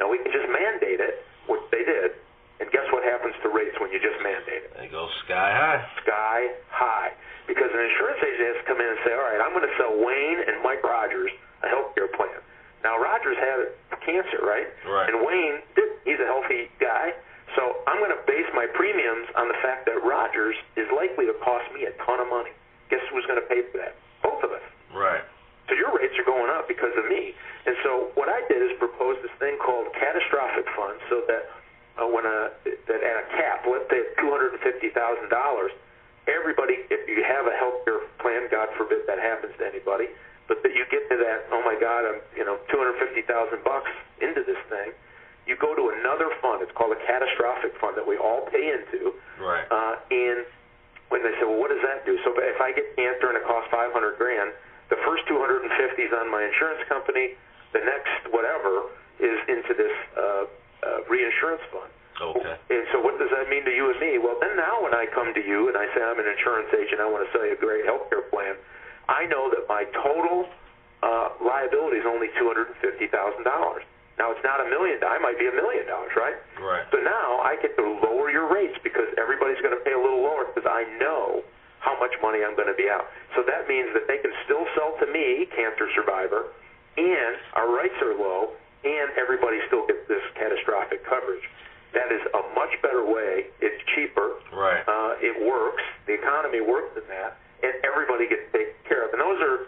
Now, we can just mandate it, which they did, and guess what happens to rates when you just mandate it? They go sky high. Sky high. Because an insurance agent has to come in and say, all right, I'm going to sell Wayne and Mike Rogers a health care plan. Now, Rogers had cancer, right? Right. And Wayne, he's a healthy guy, so I'm going to base my premiums on the fact that Rogers is likely to cost me a ton of money. Guess who's going to pay for that? Both of us. Right. So your rates are going up because of me. And so what I did is propose this thing called catastrophic funds, so that that at a cap, let's say $250,000, everybody, if you have a health care plan, God forbid that happens to anybody, but that you get to that, oh my God, I'm $250,000 into this thing, you go to another fund. It's called a catastrophic fund that we all pay into. Right. And when they say, well, what does that do? So if I get cancer and it costs $500,000, the first $250 is on my insurance company. The next whatever is into this reinsurance fund. Okay. And so what does that mean to you and me? Well, then now when I come to you and I say I'm an insurance agent, I want to sell you a great health care plan, I know that my total liability is only $250,000. Now, it's not $1 million. I might be $1 million, right? Right. So now I get to lower your rates because everybody's going to pay a little lower because I know how much money I'm going to be out. So that means that they can still sell to me, cancer survivor, and our rates are low, and everybody still gets this catastrophic coverage. That is a much better way. It's cheaper. Right. It works. The economy works in that, and everybody gets taken care of. And those are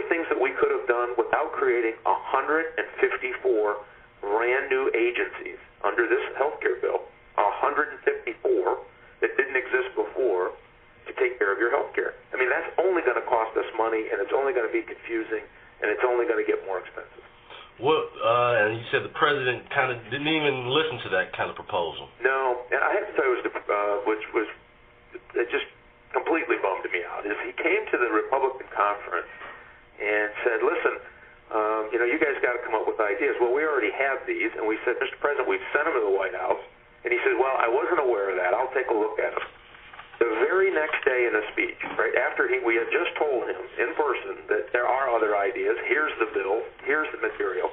things that we could have done without creating 154 brand new agencies under this health care bill, 154 that didn't exist before to take care of your health care. I mean, that's only going to cost us money, and it's only going to be confusing, and it's only going to get more expensive. Well, and you said the president kind of didn't even listen to that kind of proposal. No, and I have to tell you, it just completely bummed me out, is he came to the Republican conference and said, listen, you guys got to come up with ideas. Well, we already have these, and we said, Mr. President, we've sent them to the White House. And he said, well, I wasn't aware of that. I'll take a look at them. The very next day in a speech, right after we had just told him in person that there are other ideas, here's the bill, here's the material,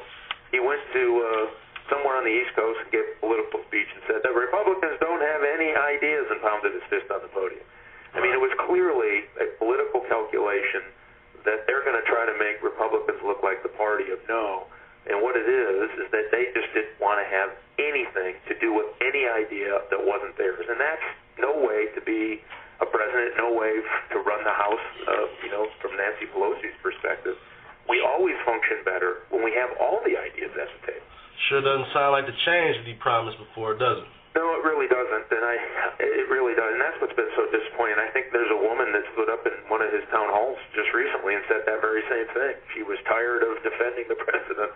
he went to somewhere on the East Coast and gave a political speech and said that Republicans don't have any ideas and pounded his fist on the podium. I mean, it was clearly a political calculation that they're going to try to make Republicans look like the party of no. And what it is that they just didn't want to have anything to do with any idea that wasn't theirs. And that's no way to be a president, no way to run the House, from Nancy Pelosi's perspective. We always function better when we have all the ideas at the table. Sure doesn't sound like the change that he promised before, does it? No, it really doesn't, and it really doesn't. And that's what's been so disappointing. I think there's a woman that stood up in one of his town halls just recently and said that very same thing. She was tired of defending the president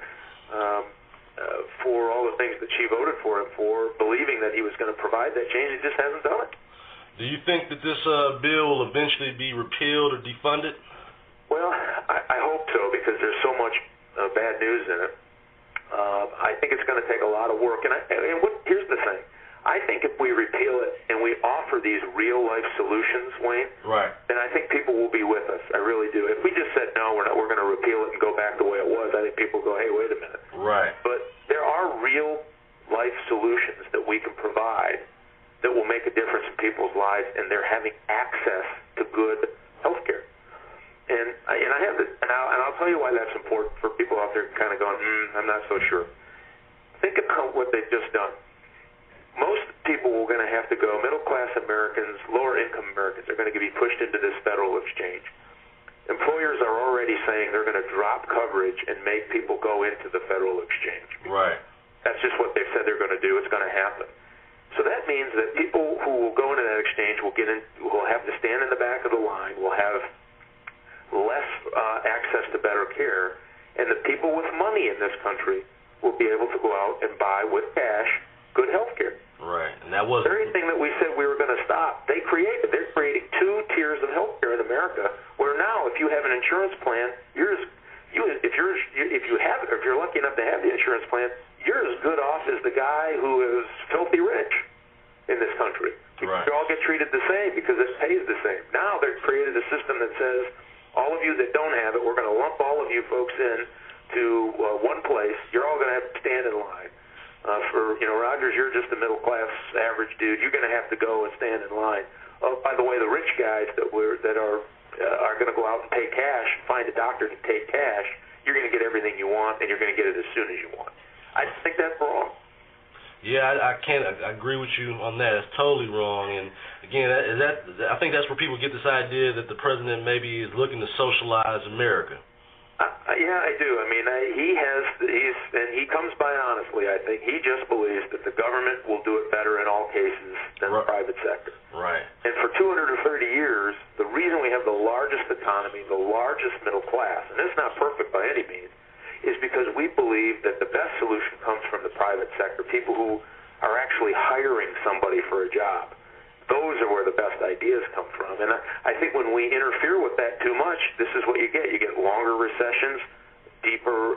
for all the things that she voted for him for, believing that he was going to provide that change. He just hasn't done it. Do you think that this bill will eventually be repealed or defunded? Well, I hope so, because there's so much bad news in it. I think it's going to take a lot of work. Here's the thing. I think if we repeal it and we offer these real-life solutions, Wayne, right, then I think people will be with us. I really do. If we just said, no, we're going to repeal it and go back the way it was, I think people go, hey, wait a minute. Right. But there are real-life solutions that we can provide that will make a difference in people's lives, and they're having access to good health care. And I'll tell you why that's important for people out there kind of going, I'm not so sure. think about what they've just done. Most people are going to have to go, middle-class Americans, lower-income Americans are going to be pushed into this federal exchange. Employers are already saying they're going to drop coverage and make people go into the federal exchange. Right. That's just what they've said they're going to do. It's going to happen. So that means that people who will go into that exchange will have to stand in the back of the line, will have less access to better care, and the people with money in this country will be able to go out and buy with cash good health care. Right, and that was the very thing that we said we were going to stop. They're creating 2 tiers of health care in America, where now if you have an insurance plan, if you're lucky enough to have the insurance plan, you're as good off as the guy who is filthy rich in this country. Right. You all get treated the same because it pays the same. Now they've created a system that says all of you that don't have it, we're going to lump all of you folks in to one place. You're all going to have to stand in line. Rogers, you're just a middle-class average dude. You're going to have to go and stand in line. Oh, by the way, the rich guys that are going to go out and pay cash, find a doctor to take cash, you're going to get everything you want, and you're going to get it as soon as you want. I think that's wrong. Yeah, I agree with you on that. It's totally wrong. And again, I think that's where people get this idea that the president maybe is looking to socialize America. Yeah, I do. I mean, he comes by honestly. I think he just believes that the government will do it better in all cases than the private sector. Right. And for 230 years, the reason we have the largest economy, the largest middle class, and it's not perfect by any means, is because we believe that the best solution comes from the private sector, people who are actually hiring somebody for a job. Those are where the best ideas come from. And I think when we interfere with that too much, this is what you get. You get longer recessions, deeper,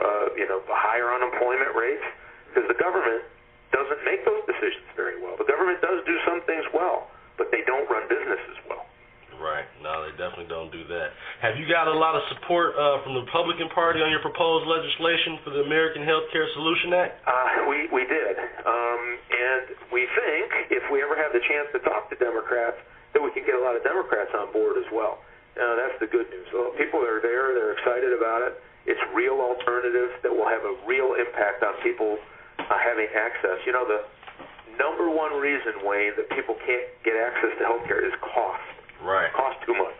higher unemployment rates, because the government doesn't make those decisions very well. The government does do some things well, but they don't run businesses well. Right. No, they definitely don't do that. Have you got a lot of support from the Republican Party on your proposed legislation for the American Health Care Solution Act? We did. And we think if we ever have the chance to talk to Democrats, that we can get a lot of Democrats on board as well. That's the good news. So people are there. They're excited about it. It's real alternatives that will have a real impact on people having access. The number one reason, Wayne, that people can't get access to health care is cost. Right. It costs too much.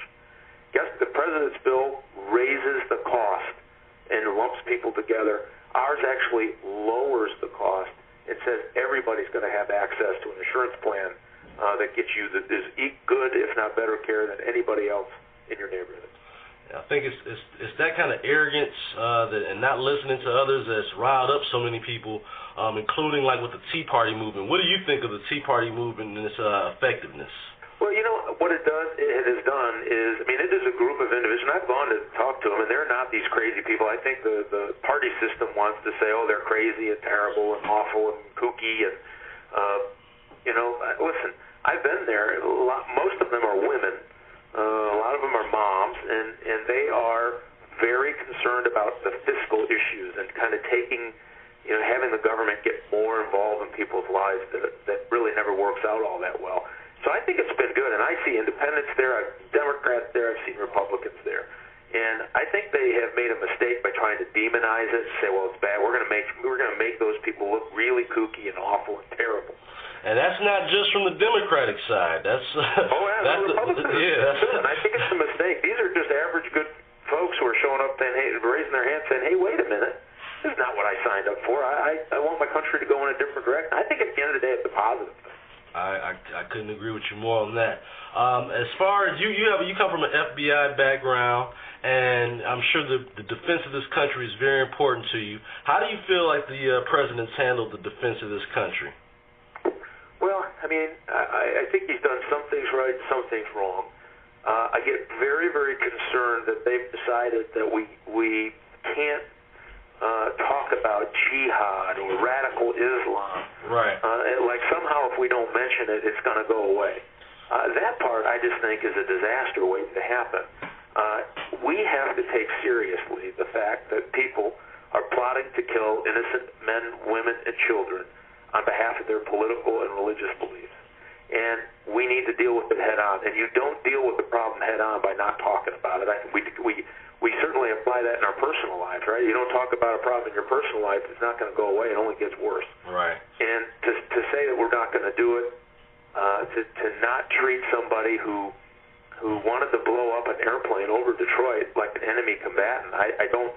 Guess the president's bill raises the cost and lumps people together. Ours actually lowers the cost. It says everybody's going to have access to an insurance plan that gets you that is good, if not better, care than anybody else in your neighborhood. I think it's that kind of arrogance and not listening to others that's riled up so many people, including like with the Tea Party movement. What do you think of the Tea Party movement and its effectiveness? Well, what it has done is, it is a group of individuals, and I've gone to talk to them, and they're not these crazy people. I think the party system wants to say, oh, they're crazy and terrible and awful and kooky, and, listen, I've been there. Most of them are women. A lot of them are moms, and they are very concerned about the fiscal issues and kind of having the government get more involved in people's lives that really never works out all that well. So I think it's been good, and I see independents there, I've seen Democrats there, I've seen Republicans there. And I think they have made a mistake by trying to demonize it and say, well, it's bad. We're going to make those people look really kooky and awful and terrible. And that's not just from the Democratic side. That's the Republicans. And I think it's a mistake. These are just average good folks who are showing up and raising their hands saying, hey, wait a minute. This is not what I signed up for. I want my country to go in a different direction. I think at the end of the day, it's a positive thing. I couldn't agree with you more on that. As far as you come from an FBI background, and I'm sure the defense of this country is very important to you. How do you feel like the president's handled the defense of this country? Well, I think he's done some things right, some things wrong. I get very, very concerned that they've decided that we can't talk about jihad or radical Islam. Right. Like somehow if we don't mention it, it's going to go away. That part I just think is a disaster waiting to happen. We have to take seriously the fact that people are plotting to kill innocent men, women, and children on behalf of their political and religious beliefs. And we need to deal with it head on. And you don't deal with the problem head on by not talking about it. We we certainly apply that in our personal lives, right? You don't talk about a problem in your personal life, it's not going to go away. It only gets worse. Right. And to say that we're not going to do it, to not treat somebody who wanted to blow up an airplane over Detroit like an enemy combatant, I don't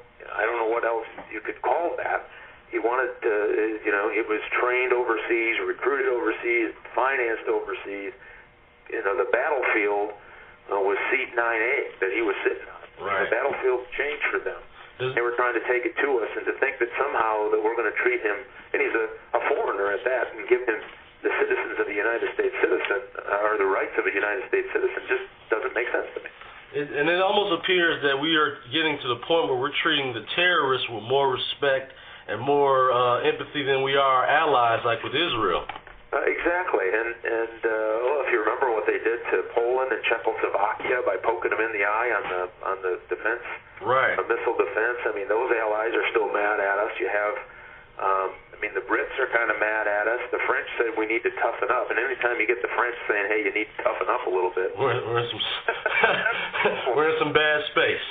know what else you could call that. He wanted to, he was trained overseas, recruited overseas, financed overseas. The battlefield was seat 9A that he was sitting on. Right. The battlefield changed for them. They were trying to take it to us, and to think that somehow that we're going to treat him, and he's a foreigner at that, and give him the citizens of a United States citizen, or the rights of a United States citizen, just doesn't make sense to me. And it almost appears that we are getting to the point where we're treating the terrorists with more respect and more empathy than we are our allies, like with Israel. Exactly, and if you remember what they did to Poland and Czechoslovakia by poking them in the eye on the defense, right, missile defense. I mean, those allies are still mad at us. You have, the Brits are kind of mad at us. The French said we need to toughen up, and anytime you get the French saying, "Hey, you need to toughen up a little bit," we're in some we're in some bad space.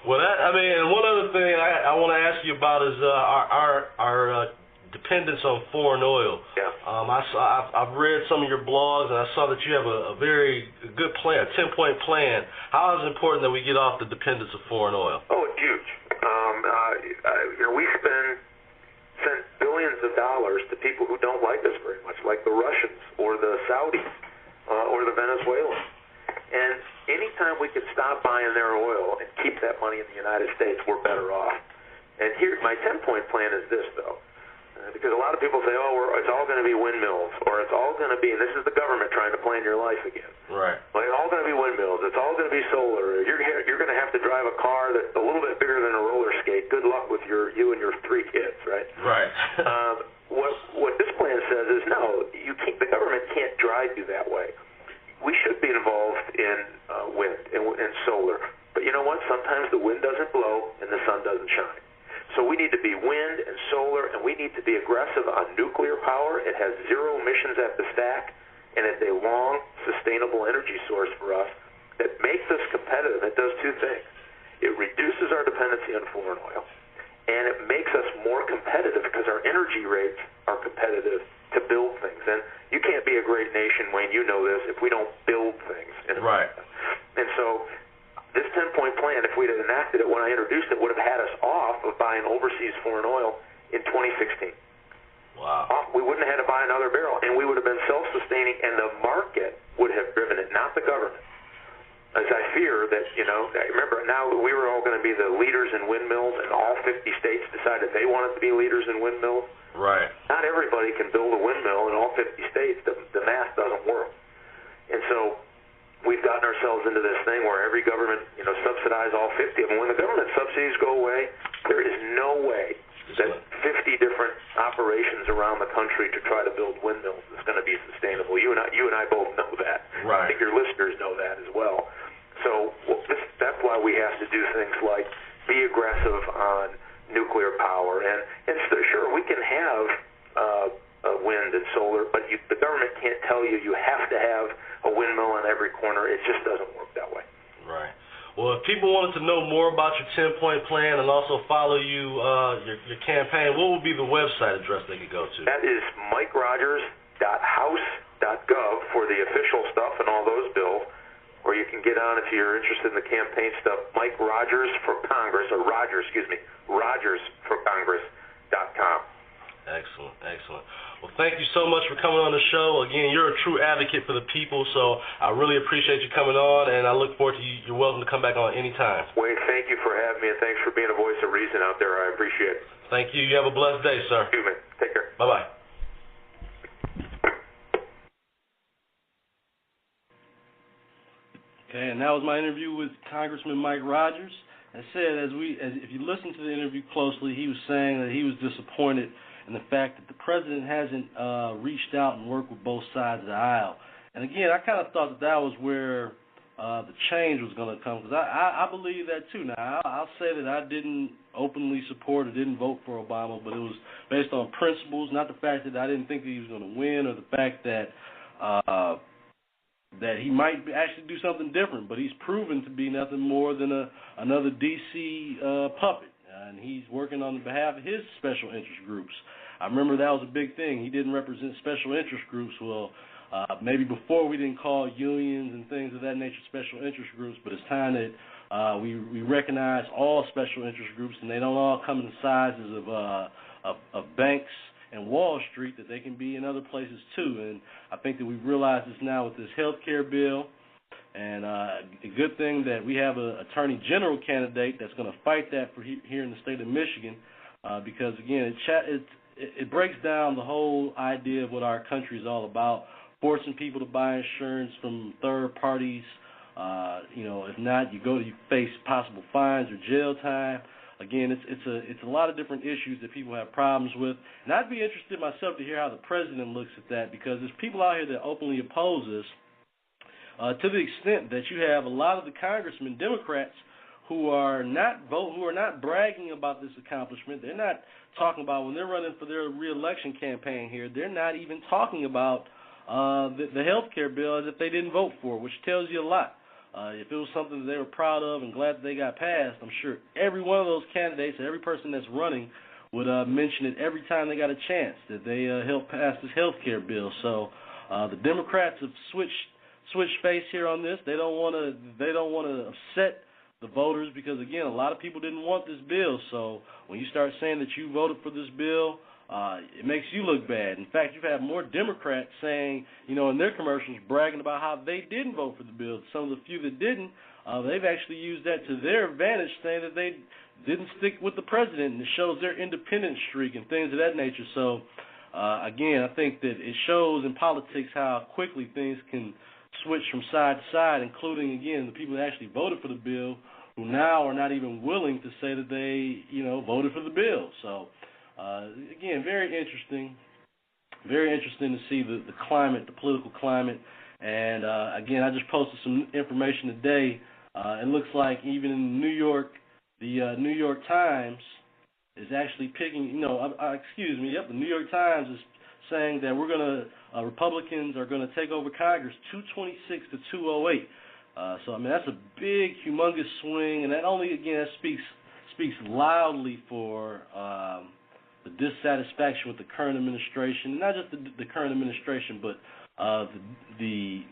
Well, and one other thing I want to ask you about is our dependence on foreign oil. Yeah. I've read some of your blogs, and I saw that you have a very good plan, a 10-point plan. How is it important that we get off the dependence of foreign oil? Oh, it's huge. We send billions of dollars to people who don't like us very much, like the Russians or the Saudis or the Venezuelans. And anytime we can stop buying their oil and keep that money in the United States, we're better off. And here, my 10-point plan is this, though. Because a lot of people say, it's all going to be windmills, or it's all going to be, and this is the government trying to plan your life again. Right. Well, it's all going to be windmills. It's all going to be solar. You're going to have to drive a car that's a little bit bigger than a roller skate. Good luck with you and your 3 kids, right? Right. What this plan says is, no, the government can't drive you that way. We should be involved in wind and solar. But you know what? Sometimes the wind doesn't blow and the sun doesn't shine. So we need to be wind and solar, and we need to be aggressive on nuclear power. It has 0 emissions at the stack, and it's a long, sustainable energy source for us that makes us competitive. It does 2 things. It reduces our dependency on foreign oil, and it makes us more competitive because our energy rates are competitive to build things. And you can't be a great nation, Wayne, you know this, if we don't build things in America. Right. And so this 10-point plan, if we'd have enacted it when I introduced it, would have had us off of buying overseas foreign oil in 2016. Wow. We wouldn't have had to buy another barrel, and we would have been self-sustaining, and the market would have driven it, not the government. As I fear that, remember, now we were all going to be the leaders in windmills, and all 50 states decided they wanted to be leaders in windmills. Right. Not everybody can build a windmill in all 50 states. The math doesn't work. And so we've gotten ourselves into this thing where every government, subsidize all 50 of them. When the government subsidies go away, there is no way that 50 different operations around the country to try to build windmills is going to be sustainable. You and I both know that. Right. I think your listeners know that as well. So that's why we have to do things like be aggressive on nuclear power. And sure, we can have wind and solar, but the government can't tell you have to have a windmill on every corner. It just doesn't work that way. Right. Well, if people wanted to know more about your 10-point plan and also follow you, your campaign, what would be the website address they could go to? That is MikeRogers.house.gov for the official stuff and all those bills. Or you can get on, if you're interested in the campaign stuff, Mike Rogers for Congress, or RogersForCongress.com. Excellent, excellent. Well, thank you so much for coming on the show. Again, you're a true advocate for the people, so I really appreciate you coming on, and I look forward to you. You're welcome to come back on anytime. Wayne, thank you for having me, and thanks for being a voice of reason out there. I appreciate it. Thank you. You have a blessed day, sir. You, man. Take care. Bye-bye. Okay, and that was my interview with Congressman Mike Rogers. I said, if you listen to the interview closely, he was saying that he was disappointed in the fact that the president hasn't reached out and worked with both sides of the aisle. And again, I kind of thought that was where the change was going to come, because I believe that too. Now, I'll say that I didn't openly support or didn't vote for Obama, but it was based on principles, not the fact that I didn't think that he was going to win, or the fact that that he might actually do something different, but he's proven to be nothing more than another D.C. Puppet, and he's working on behalf of his special interest groups. I remember that was a big thing. He didn't represent special interest groups. Well, maybe before we didn't call unions and things of that nature special interest groups, but it's time that we recognize all special interest groups, and they don't all come in the sizes of banks and Wall Street, that they can be in other places too. And I think that we've realized this now with this health care bill, and a good thing that we have an attorney general candidate that's going to fight that for here in the state of Michigan, because again, it breaks down the whole idea of what our country is all about, forcing people to buy insurance from third parties. If not, you face possible fines or jail time. Again, it's a lot of different issues that people have problems with, and I'd be interested myself to hear how the president looks at that, because there's people out here that openly oppose this, to the extent that you have a lot of the congressmen, Democrats, who are not bragging about this accomplishment. They're not talking about, when they're running for their re-election campaign here, they're not even talking about the health care bill as if they didn't vote for it, which tells you a lot. If it was something that they were proud of and glad that they got passed, I'm sure every one of those candidates, every person that's running, would mention it every time they got a chance, that they helped pass this health care bill. So the Democrats have switched face here on this. They don't want to upset the voters, because again, a lot of people didn't want this bill. So when you start saying that you voted for this bill, it makes you look bad. In fact, you've had more Democrats saying, in their commercials, bragging about how they didn't vote for the bill. Some of the few that didn't, they've actually used that to their advantage, saying that they didn't stick with the president, and it shows their independent streak and things of that nature. So, again, I think that it shows in politics how quickly things can switch from side to side, including, again, the people that actually voted for the bill, who now are not even willing to say that they, voted for the bill. So, again, very interesting to see the climate, the political climate. And, again, I just posted some information today. It looks like even in New York, the New York Times is actually picking, the New York Times is saying that Republicans are going to take over Congress 226 to 208. So, that's a big, humongous swing, and that only, again, speaks loudly for the dissatisfaction with the current administration, not just the current administration, but the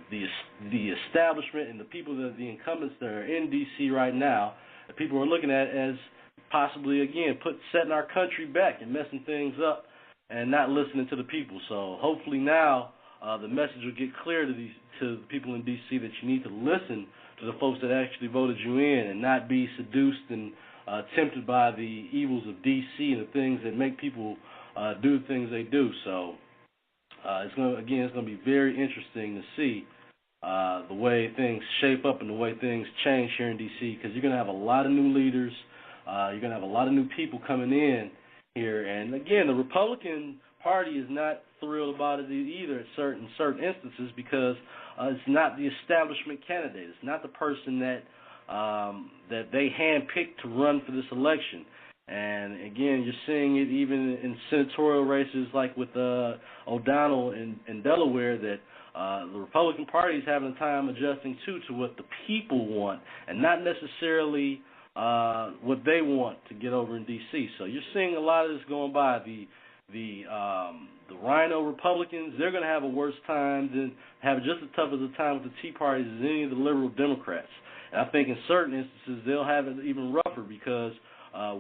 establishment and the people, the incumbents that are in D.C. right now, that people are looking at as possibly, again, setting our country back and messing things up and not listening to the people. So hopefully now the message will get clear to the people in D.C. that you need to listen to the folks that actually voted you in, and not be seduced and tempted by the evils of D.C. and the things that make people do the things they do. So it's going to be very interesting to see the way things shape up and the way things change here in D.C., because you're going to have a lot of new leaders. You're going to have a lot of new people coming in here. And, again, the Republican Party is not thrilled about it either at certain instances, because it's not the establishment candidate. It's not the person that they handpicked to run for this election. And, again, you're seeing it even in senatorial races like with O'Donnell in Delaware, that the Republican Party is having a time adjusting, to what the people want, and not necessarily what they want to get over in D.C. So you're seeing a lot of this going by. The Rhino Republicans, they're going to have a worse time than have just as tough of a time with the Tea Parties as any of the liberal Democrats. And I think in certain instances they'll have it even rougher, because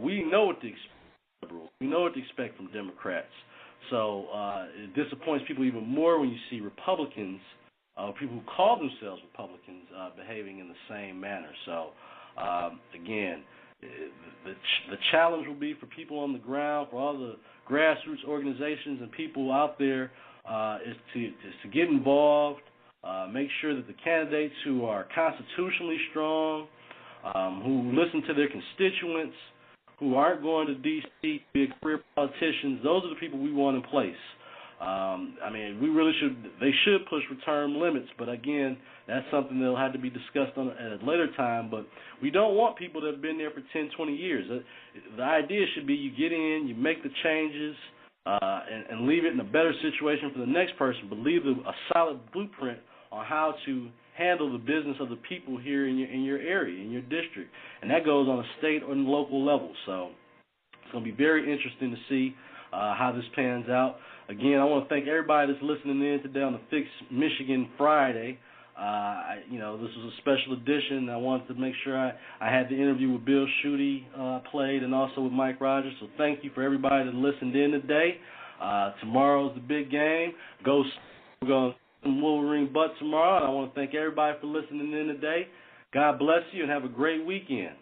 we know what to expect from liberals. We know what to expect from Democrats. So it disappoints people even more when you see Republicans, people who call themselves Republicans, behaving in the same manner. So, again, the challenge will be for people on the ground, for all the grassroots organizations and people out there, is to get involved, make sure that the candidates who are constitutionally strong, who listen to their constituents, who aren't going to D.C. to be career politicians, those are the people we want in place. They should push return limits, but again, that's something that'll have to be discussed at a later time. But we don't want people that have been there for 10, 20 years. The idea should be you get in, you make the changes, and leave it in a better situation for the next person, but leave a solid blueprint on how to handle the business of the people here in your area, in your district. And that goes on a state and local level. So it's going to be very interesting to see how this pans out. Again, I want to thank everybody that's listening in today on the Fix Michigan Friday. This was a special edition. I wanted to make sure I had the interview with Bill Schuette played and also with Mike Rogers. So thank you for everybody that listened in today. Tomorrow's the big game. We're going to Wolverine butt tomorrow. And I want to thank everybody for listening in today. God bless you and have a great weekend.